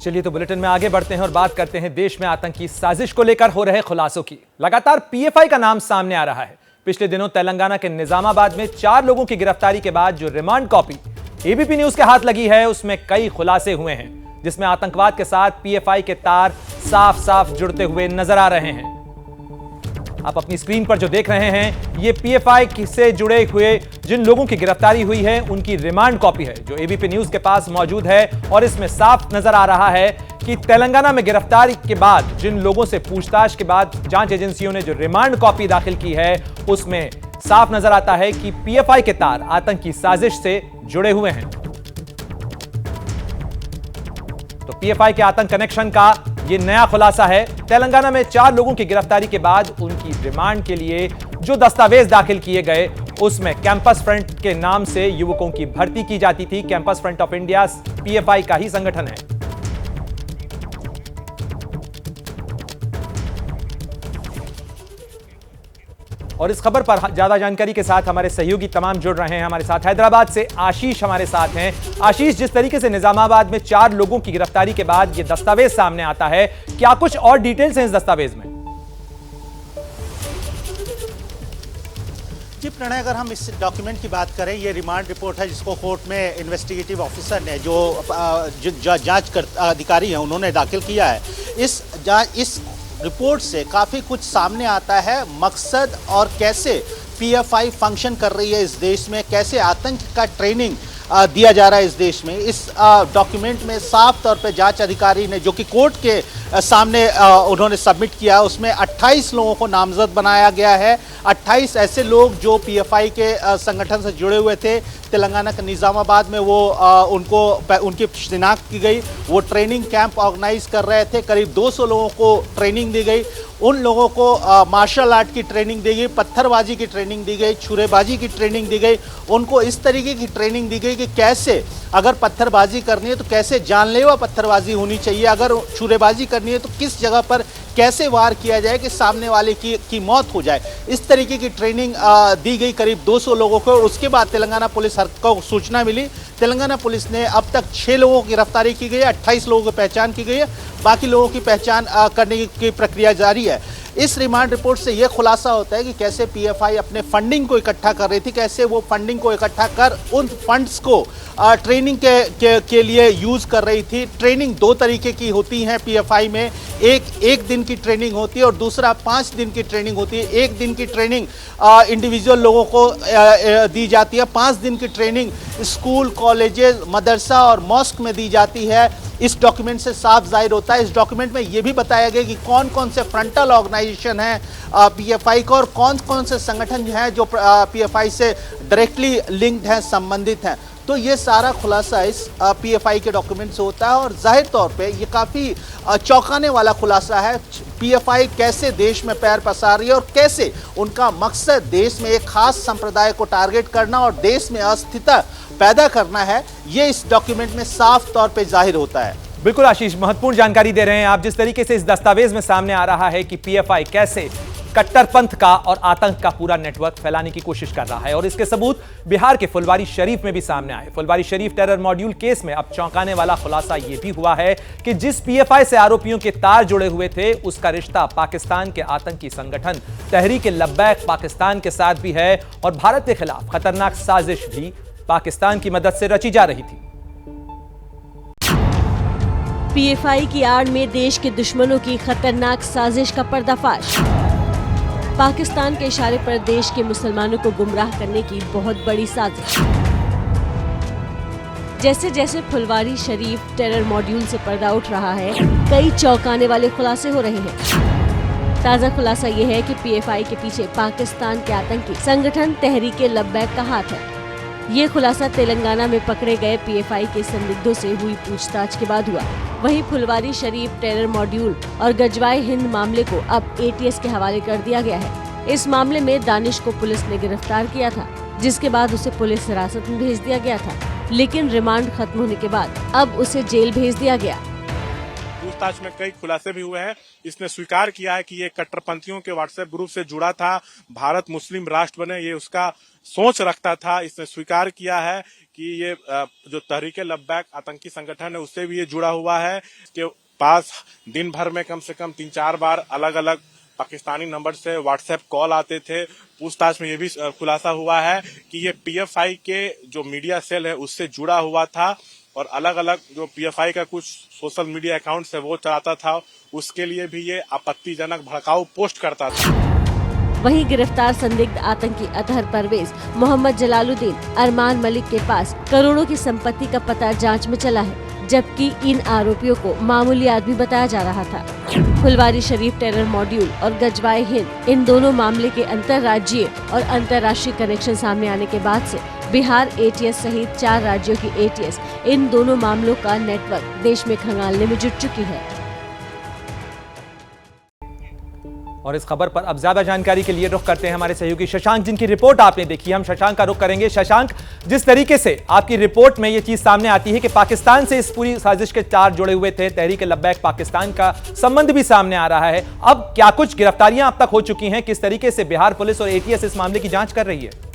चलिए तो बुलेटिन में आगे बढ़ते हैं और बात करते हैं देश में आतंकी साजिश को लेकर हो रहे खुलासों की। लगातार पीएफआई का नाम सामने आ रहा है। पिछले दिनों तेलंगाना के निजामाबाद में 4 लोगों की गिरफ्तारी के बाद जो रिमांड कॉपी एबीपी न्यूज के हाथ लगी है उसमें कई खुलासे हुए हैं, जिसमें आतंकवाद के साथ पीएफआई के तार साफ साफ जुड़ते हुए नजर आ रहे हैं। आप अपनी स्क्रीन पर जो देख रहे हैं ये पीएफआई से जुड़े हुए जिन लोगों की गिरफ्तारी हुई है उनकी रिमांड कॉपी है जो एबीपी न्यूज के पास मौजूद है। और इसमें साफ नजर आ रहा है कि तेलंगाना में गिरफ्तारी के बाद जिन लोगों से पूछताछ के बाद जांच एजेंसियों ने जो रिमांड कॉपी दाखिल की है उसमें साफ नजर आता है कि पीएफआई के तार आतंकी साजिश से जुड़े हुए हैं। तो पीएफआई के आतंक कनेक्शन का यह नया खुलासा है। तेलंगाना में 4 लोगों की गिरफ्तारी के बाद उनकी रिमांड के लिए जो दस्तावेज दाखिल किए गए उसमें कैंपस फ्रंट के नाम से युवकों की भर्ती की जाती थी। Campus front of India PFI का ही संगठन है। और इस खबर पर ज्यादा जानकारी के साथ हमारे सहयोगी तमाम जुड़ रहे हैं। हमारे साथ हैदराबाद से आशीष हमारे साथ हैं। आशीष, जिस तरीके से निजामाबाद में 4 लोगों की गिरफ्तारी के बाद यह दस्तावेज सामने आता है, क्या कुछ और डिटेल्स हैं इस दस्तावेज में? जी प्रणय, अगर हम इस डॉक्यूमेंट की बात करें, ये रिमांड रिपोर्ट है जिसको कोर्ट में इन्वेस्टिगेटिव ऑफिसर ने जो जांच अधिकारी हैं उन्होंने दाखिल किया है। इस रिपोर्ट से काफ़ी कुछ सामने आता है, मकसद और कैसे पीएफआई फंक्शन कर रही है इस देश में, कैसे आतंक का ट्रेनिंग दिया जा रहा है इस देश में। इस डॉक्यूमेंट में साफ तौर पे जांच अधिकारी ने जो कि कोर्ट के सामने उन्होंने सबमिट किया, उसमें 28 लोगों को नामजद बनाया गया है। 28 ऐसे लोग जो पीएफआई के संगठन से जुड़े हुए थे। तेलंगाना के निजामाबाद में वो उनकी शिनाख्त की गई। वो ट्रेनिंग कैंप ऑर्गेनाइज कर रहे थे। करीब 200 लोगों को ट्रेनिंग दी गई। उन लोगों को मार्शल आर्ट की ट्रेनिंग दी गई, पत्थरबाजी की ट्रेनिंग दी गई, छुरेबाजी की ट्रेनिंग दी गई। उनको इस तरीके की ट्रेनिंग दी गई कि कैसे अगर पत्थरबाजी करनी है तो कैसे जानलेवा पत्थरबाजी होनी चाहिए, अगर छुरेबाजी करनी है तो किस जगह पर कैसे वार किया जाए कि सामने वाले की मौत हो जाए। इस तरीके की ट्रेनिंग दी गई करीब 200 लोगों को। उसके बाद तेलंगाना पुलिस को सूचना मिली। तेलंगाना पुलिस ने अब तक 6 लोगों की गिरफ्तारी की गई है, 28 लोगों की पहचान की गई है, बाकी लोगों की पहचान करने की प्रक्रिया जारी है। इस रिमांड रिपोर्ट से यह खुलासा होता है कि कैसे पीएफआई अपने फंडिंग को इकट्ठा कर रही थी, कैसे वो फंडिंग को इकट्ठा कर उन फंड्स को ट्रेनिंग के लिए यूज कर रही थी। ट्रेनिंग 2 तरीके की होती है पीएफआई में, एक दिन की ट्रेनिंग होती है और दूसरा 5 दिन की ट्रेनिंग होती है। 1 दिन की ट्रेनिंग इंडिविजुअल लोगों को दी जाती है। 5 दिन की ट्रेनिंग स्कूल, कॉलेजेस, मदरसा और मॉस्क में दी जाती है। इस डॉक्यूमेंट से साफ जाहिर होता है। इस डॉक्यूमेंट में यह भी बताया गया कि कौन कौन से फ्रंटल ऑर्गेनाइजेशन हैं पीएफआई का और कौन कौन से संगठन हैं जो पीएफआई से डायरेक्टली लिंक्ड हैं, संबंधित हैं। तो ये सारा खुलासा इस पीएफआई के डॉक्यूमेंट से होता है और जाहिर तौर पे ये काफ़ी चौंकाने वाला खुलासा है। पीएफआई कैसे देश में पैर पसार रही है और कैसे उनका मकसद देश में एक खास संप्रदाय को टारगेट करना और देश में अस्थिरता पैदा करना है, ये इस डॉक्यूमेंट में साफ तौर पे जाहिर होता है। बिल्कुल आशीष, महत्वपूर्ण जानकारी दे रहे हैं आप। जिस तरीके से इस दस्तावेज में सामने आ रहा है कि पीएफआई कैसे कट्टरपंथ का और आतंक का पूरा नेटवर्क फैलाने की कोशिश कर रहा है और इसके सबूत बिहार के फुलवारी शरीफ में भी सामने आए। Phulwari Sharif terror module case में अब चौंकाने वाला खुलासा यह भी हुआ है कि जिस पीएफआई से आरोपियों के तार जुड़े हुए थे उसका रिश्ता पाकिस्तान के आतंकी संगठन तहरीक लब्बैक पाकिस्तान के साथ भी है और भारत के खिलाफ खतरनाक साजिश भी पाकिस्तान की मदद से रची जा रही थी। पीएफआई की आड़ में देश के दुश्मनों की खतरनाक साजिश का पर्दाफाश। पाकिस्तान के इशारे पर देश के मुसलमानों को गुमराह करने की बहुत बड़ी साजिश। जैसे जैसे फुलवारी शरीफ टेरर मॉड्यूल से पर्दा उठ रहा है, कई चौंकाने वाले खुलासे हो रहे हैं। ताजा खुलासा यह है कि पीएफआई के पीछे पाकिस्तान के आतंकी संगठन तहरीक लब्बैक का हाथ है। ये खुलासा तेलंगाना में पकड़े गए पीएफआई के संदिग्धों से हुई पूछताछ के बाद हुआ। वहीं फुलवारी शरीफ टेरर मॉड्यूल और गजवाए हिंद मामले को अब एटीएस के हवाले कर दिया गया है। इस मामले में दानिश को पुलिस ने गिरफ्तार किया था, जिसके बाद उसे पुलिस हिरासत में भेज दिया गया था, लेकिन रिमांड खत्म होने के बाद अब उसे जेल भेज दिया गया। पूछताछ में कई खुलासे भी हुए हैं। इसने स्वीकार किया है कि ये कट्टरपंथियों के व्हाट्सएप ग्रुप से जुड़ा था, भारत मुस्लिम राष्ट्र बने ये उसका सोच रखता था। इसने स्वीकार किया है कि ये जो तहरीक-ए-लब्बैक आतंकी संगठन है उससे भी ये जुड़ा हुआ है। के पास दिन भर में कम से कम 3-4 बार अलग अलग पाकिस्तानी नंबर से व्हाट्सएप कॉल आते थे। पूछताछ में ये भी खुलासा हुआ है कि ये पीएफआई के जो मीडिया सेल है उससे जुड़ा हुआ था और अलग अलग जो पीएफआई का कुछ सोशल मीडिया अकाउंट्स है वो चलाता था, उसके लिए भी ये आपत्तिजनक भड़काऊ पोस्ट करता था। वहीं गिरफ्तार संदिग्ध आतंकी अतहर परवेज, मोहम्मद जलालुद्दीन, अरमान मलिक के पास करोड़ों की संपत्ति का पता जांच में चला है, जबकि इन आरोपियों को मामूली आदमी बताया जा रहा था। फुलवारी शरीफ टेरर मॉड्यूल और गजवाए हिंद, इन दोनों मामले के अंतर्राज्यीय और अंतर्राष्ट्रीय कनेक्शन सामने आने के बाद से बिहार एटीएस सहित 4 राज्यों की एटीएस इन दोनों मामलों का नेटवर्क देश में खंगालने में जुट चुकी है। और इस खबर पर अब ज्यादा जानकारी के लिए रुख करते हैं हमारे सहयोगी शशांक, जिनकी रिपोर्ट आपने देखी। हम शशांक का रुख करेंगे। शशांक, जिस तरीके से आपकी रिपोर्ट में यह चीज सामने आती है कि पाकिस्तान से इस पूरी साजिश के 4 जुड़े हुए थे, तहरीक-ए-लब्बैक पाकिस्तान का संबंध भी सामने आ रहा है, अब क्या कुछ गिरफ्तारियां अब तक हो चुकी हैं? किस तरीके से बिहार पुलिस और एटीएस इस मामले की जांच कर रही है?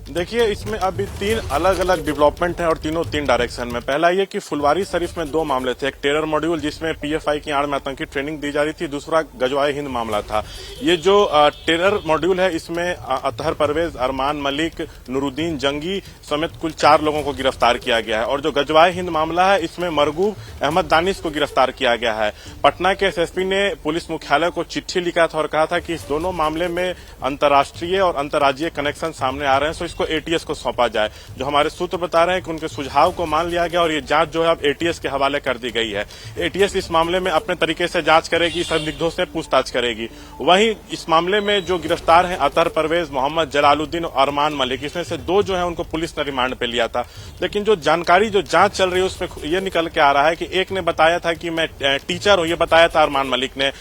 देखिए, इसमें अभी 3 अलग अलग डेवलपमेंट हैं और तीनों 3 डायरेक्शन में। पहला ये कि फुलवारी शरीफ में 2 मामले थे। एक टेरर मॉड्यूल जिसमें पीएफआई की आड़ में आतंकी ट्रेनिंग दी जा रही थी, दूसरा गजवाए हिंद मामला था। ये जो टेरर मॉड्यूल है इसमें अतहर परवेज, अरमान मलिक, नूरुद्दीन जंगी समेत कुल 4 लोगों को गिरफ्तार किया गया है। और जो गजवाए हिंद मामला है इसमें मरगूब अहमद दानिश को गिरफ्तार किया गया है। पटना के एसएसपी ने पुलिस मुख्यालय को चिट्ठी लिखा था और कहा था कि इस दोनों मामले में अंतर्राष्ट्रीय और अंतर्राज्यीय कनेक्शन सामने आ रहे हैं, तो इसको एटीएस को सौंपा जाए। जो हमारे सूत्र बता रहे हैं कि उनके सुझाव को मान लिया गया और ये जांच जो है अब एटीएस के हवाले कर दी गई है। एटीएस इस मामले में अपने तरीके से जांच करेगी, संदिग्धों से पूछताछ करेगी। वहीं इस मामले में जो गिरफ्तार हैं अतहर परवेज, मोहम्मद जलालुद्दीन और अरमान मलिक, इसमें से 2 जो है उनको पुलिस ने रिमांड पे लिया था। लेकिन जो जानकारी जो जांच चल रही है उसमें यह निकल के आ रहा है कि एक ने बताया था कि मैं टीचर हूं, ये बताया था अरमान मलिक ने।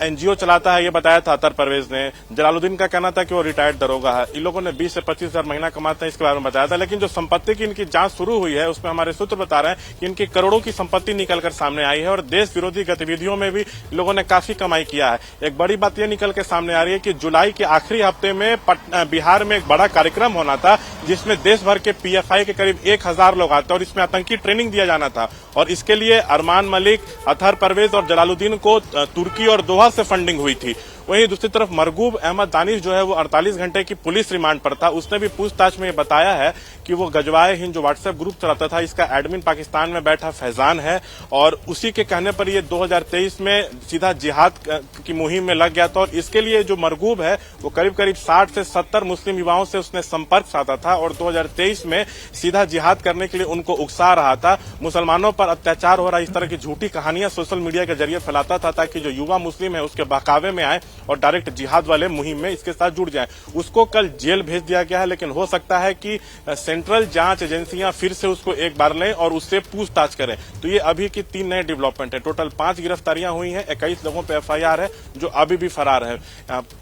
एनजीओ चलाता है, ये बताया था अतहर परवेज ने। जलालुद्दीन का कहना था कि वो रिटायर्ड दरोगा है। इन लोगों ने 20 से 25 हजार महीना कमाते हैं, इसके बारे में बताया था। लेकिन जो संपत्ति की इनकी जांच शुरू हुई है उसमें हमारे सूत्र बता रहे हैं कि इनकी करोड़ों की संपत्ति निकलकर सामने आई है और देश विरोधी गतिविधियों में भी लोगों ने काफी कमाई किया है। एक बड़ी बात यह निकल के सामने आ रही है कि जुलाई के आखिरी हफ्ते में बिहार में एक बड़ा कार्यक्रम होना था जिसमें देश भर के पीएफआई के करीब 1000 लोग आते और इसमें आतंकी ट्रेनिंग दिया जाना था। और इसके लिए अरमान मलिक, अतहर परवेज और जलालुद्दीन को तुर्की और दोहा से फंडिंग हुई थी। वहीं दूसरी तरफ मरगूब अहमद दानिश जो है वो 48 घंटे की पुलिस रिमांड पर था। उसने भी पूछताछ में बताया है कि वो गजवाए हिंद जो व्हाट्सएप ग्रुप चलाता था, इसका एडमिन पाकिस्तान में बैठा फैजान है और उसी के कहने पर ये 2023 में सीधा जिहाद की मुहिम में लग गया था। और इसके लिए जो मरगूब है वो करीब करीब 60 से 70 मुस्लिम युवाओं से उसने संपर्क साधा था और 2023 में सीधा जिहाद करने के लिए उनको उकसा रहा था। मुसलमानों पर अत्याचार हो रहा है, इस तरह की झूठी कहानियां सोशल मीडिया के जरिए फैलाता था ताकि जो युवा मुस्लिम है उसके बहकावे में आए और डायरेक्ट जिहाद वाले मुहिम में इसके साथ जुड़ जाएं। उसको कल जेल भेज दिया गया है, लेकिन हो सकता है कि सेंट्रल जांच एजेंसियां फिर से उसको एक बार लें और उससे पूछताछ करें। तो ये अभी की 3 नए डेवलपमेंट है। टोटल 5 गिरफ्तारियां हुई हैं, 21 लोगों पे एफआईआर है जो अभी भी फरार है।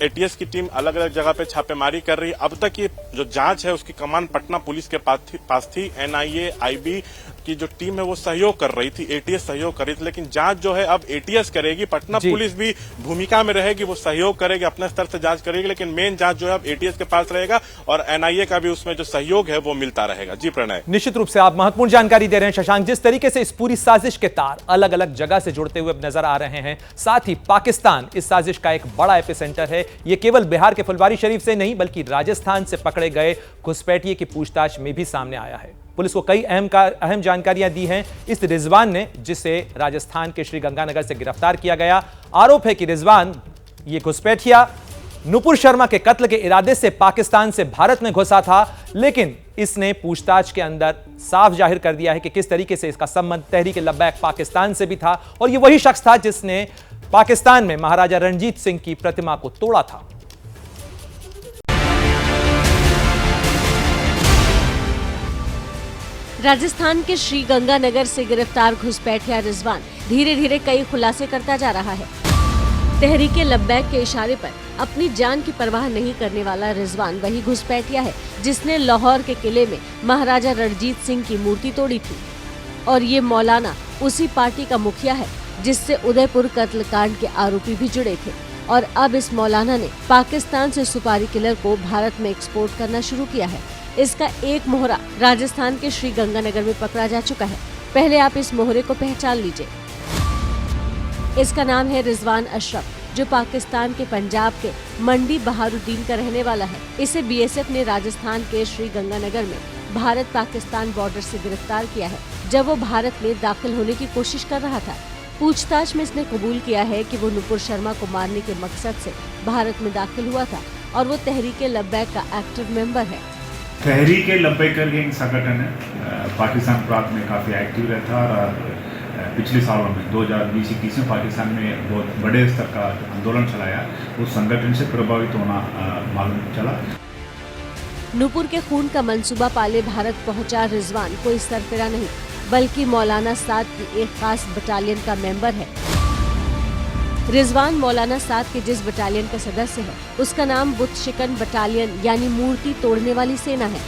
एटीएस की टीम अलग अलग जगह पे छापेमारी कर रही है। अब तक ये जो जांच है उसकी कमान पटना पुलिस के पास थी। एनआईए, आईबी की जो टीम है वो सहयोग कर रही थी, एटीएस सहयोग कर रही थी, लेकिन जांच जो है अब एटीएस करेगी। पटना पुलिस भी भूमिका में रहेगी, वो सहयोग करेगी, अपने स्तर से जांच करेगी, लेकिन मेन जांच जो है अब एटीएस के पास रहेगा और एनआईए का भी उसमें जो सहयोग है वो मिलता रहेगा। जी प्रणय। निश्चित रूप से आप महत्वपूर्ण जानकारी दे रहे हैं शशांक। जिस तरीके से इस पूरी साजिश के तार अलग अलग जगह से जुड़ते हुए नजर आ रहे हैं, साथ ही पाकिस्तान इस साजिश का एक बड़ा एपिसेंटर है। यह केवल बिहार के फुलवारी शरीफ से नहीं बल्कि राजस्थान से पकड़े गए घुसपैठिए की पूछताछ में भी सामने आया है। पुलिस को कई अहम जानकारियां दी हैं इस रिजवान ने, जिसे राजस्थान के श्रीगंगानगर से गिरफ्तार किया गया। आरोप है कि रिजवान ये घुसपैठिया नुपुर शर्मा के कत्ल के इरादे से पाकिस्तान से भारत में घुसा था, लेकिन इसने पूछताछ के अंदर साफ जाहिर कर दिया है कि किस तरीके से इसका संबंध तहरीक-ए-लब्बैक पाकिस्तान से भी था और ये वही शख्स था जिसने पाकिस्तान में महाराजा रणजीत सिंह की प्रतिमा को तोड़ा था। राजस्थान के श्रीगंगानगर से गिरफ्तार घुसपैठिया रिजवान धीरे धीरे कई खुलासे करता जा रहा है। तहरीक-ए-लब्बैक के इशारे पर अपनी जान की परवाह नहीं करने वाला रिजवान वही घुसपैठिया है जिसने लाहौर के किले में महाराजा रणजीत सिंह की मूर्ति तोड़ी थी। और ये मौलाना उसी पार्टी का मुखिया है जिससे उदयपुर कत्लकांड के आरोपी भी जुड़े थे। और अब इस मौलाना ने पाकिस्तान से सुपारी किलर को भारत में एक्सपोर्ट करना शुरू किया है। इसका एक मोहरा राजस्थान के श्री गंगानगर में पकड़ा जा चुका है। पहले आप इस मोहरे को पहचान लीजिए। इसका नाम है रिजवान अशरफ, जो पाकिस्तान के पंजाब के मंडी बहारुद्दीन का रहने वाला है। इसे बीएसएफ ने राजस्थान के श्री गंगानगर में भारत पाकिस्तान बॉर्डर से गिरफ्तार किया है, जब वो भारत में दाखिल होने की कोशिश कर रहा था। पूछताछ में इसने कबूल किया है कि वो नुपुर शर्मा को मारने के मकसद से भारत में दाखिल हुआ था और वो तहरीक-ए-लब्बैक का एक्टिव मेंबर है। तहरीक-ए-लब्बैक करके एक संगठन है, पाकिस्तान प्रांत में काफ़ी एक्टिव रहता है और पिछले सालों में 2020-21 में पाकिस्तान में बहुत बड़े स्तर का आंदोलन चलाया। उस संगठन से प्रभावित होना मालूम चला। नूपुर के खून का मंसूबा पाले भारत पहुंचा रिजवान कोई सरफिरा नहीं, बल्कि मौलाना साद की एक खास बटालियन का मेंबर है। रिजवान मौलाना साद के जिस बटालियन का सदस्य है, उसका नाम बुत शिकन बटालियन यानी मूर्ति तोड़ने वाली सेना है।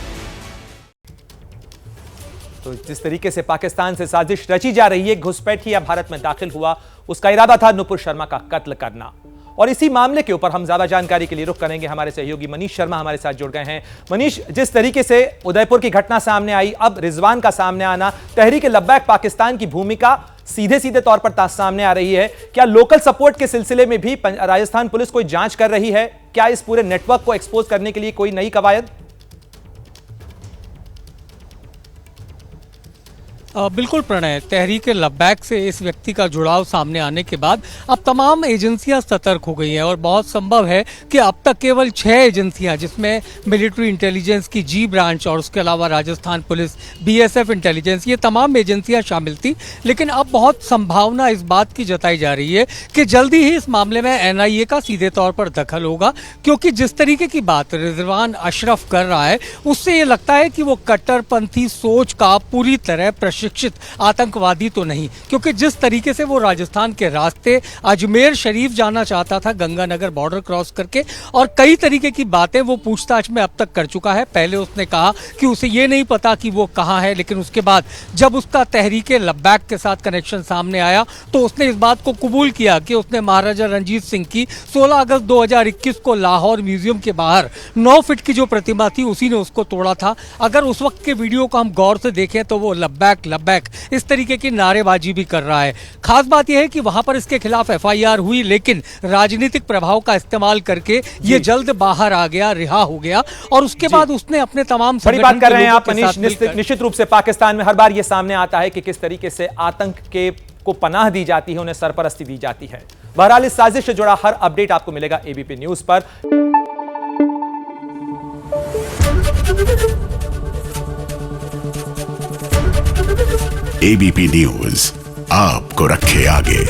तो जिस तरीके से पाकिस्तान से साजिश रची जा रही है, घुसपैठिया भारत में दाखिल हुआ, उसका इरादा था नुपुर शर्मा का कत्ल करना। और इसी मामले के ऊपर हम ज्यादा जानकारी के लिए रुख करेंगे। हमारे सहयोगी मनीष शर्मा हमारे साथ जुड़ गए हैं। मनीष, जिस तरीके से उदयपुर की घटना सामने आई, अब रिजवान का सामने आना, तहरीक-ए-लब्बैक पाकिस्तान की भूमिका सीधे सीधे तौर पर सामने आ रही है। क्या लोकल सपोर्ट के सिलसिले में भी राजस्थान पुलिस कोई जांच कर रही है? क्या इस पूरे नेटवर्क को एक्सपोज करने के लिए कोई नई कवायद? बिल्कुल प्रणय, तहरीक-ए-लब्बैक से इस व्यक्ति का जुड़ाव सामने आने के बाद अब तमाम एजेंसियां सतर्क हो गई हैं और बहुत संभव है कि अब तक केवल 6 एजेंसियां, जिसमें मिलिट्री इंटेलिजेंस की जी ब्रांच और उसके अलावा राजस्थान पुलिस, बीएसएफ इंटेलिजेंस, ये तमाम एजेंसियां शामिल थी। लेकिन अब बहुत संभावना इस बात की जताई जा रही है कि जल्दी ही इस मामले में एनआईए का सीधे तौर पर दखल होगा, क्योंकि जिस तरीके की बात रिजवान अशरफ कर रहा है, उससे ये लगता है कि वो कट्टरपंथी सोच का पूरी तरह प्रशिक्षित आतंकवादी तो नहीं, क्योंकि जिस तरीके से वो राजस्थान के रास्ते अजमेर शरीफ जाना चाहता था गंगानगर बॉर्डर क्रॉस करके, और कई तरीके की बातें वो पूछताछ में अब तक कर चुका है। पहले उसने कहा कि उसे ये नहीं पता कि वो कहाँ है, लेकिन उसके बाद जब उसका तहरीक-ए-लब्बैक के साथ कनेक्शन सामने आया तो उसने इस बात को कबूल किया कि उसने महाराजा रंजीत सिंह की 16 अगस्त 2021 को लाहौर म्यूजियम के बाहर 9 फीट की जो प्रतिमा थी, उसी ने उसको तोड़ा था। अगर उस वक्त के वीडियो को हम गौर से देखें तो वो लब्बैक इस तरीके की नारेबाजी भी कर रहा है। खास बात यह है कि वहां पर इसके खिलाफ एफआईआर हुई, लेकिन राजनीतिक प्रभाव का इस्तेमाल करके ये जल्द बाहर आ गया, रिहा हो गया, और उसके बाद उसने अपने तमाम बड़ी बात कर रहे हैं आप मनीष। निश्चित रूप से पाकिस्तान में हर बार ये सामने आता है कि किस तरीके से आतंक के को पनाह दी जाती है, उन्हें सरपरस्ती दी जाती है। बहरहाल इस साजिश से जुड़ा हर अपडेट आपको मिलेगा एबीपी न्यूज पर। एबीपी न्यूज आपको रखे आगे।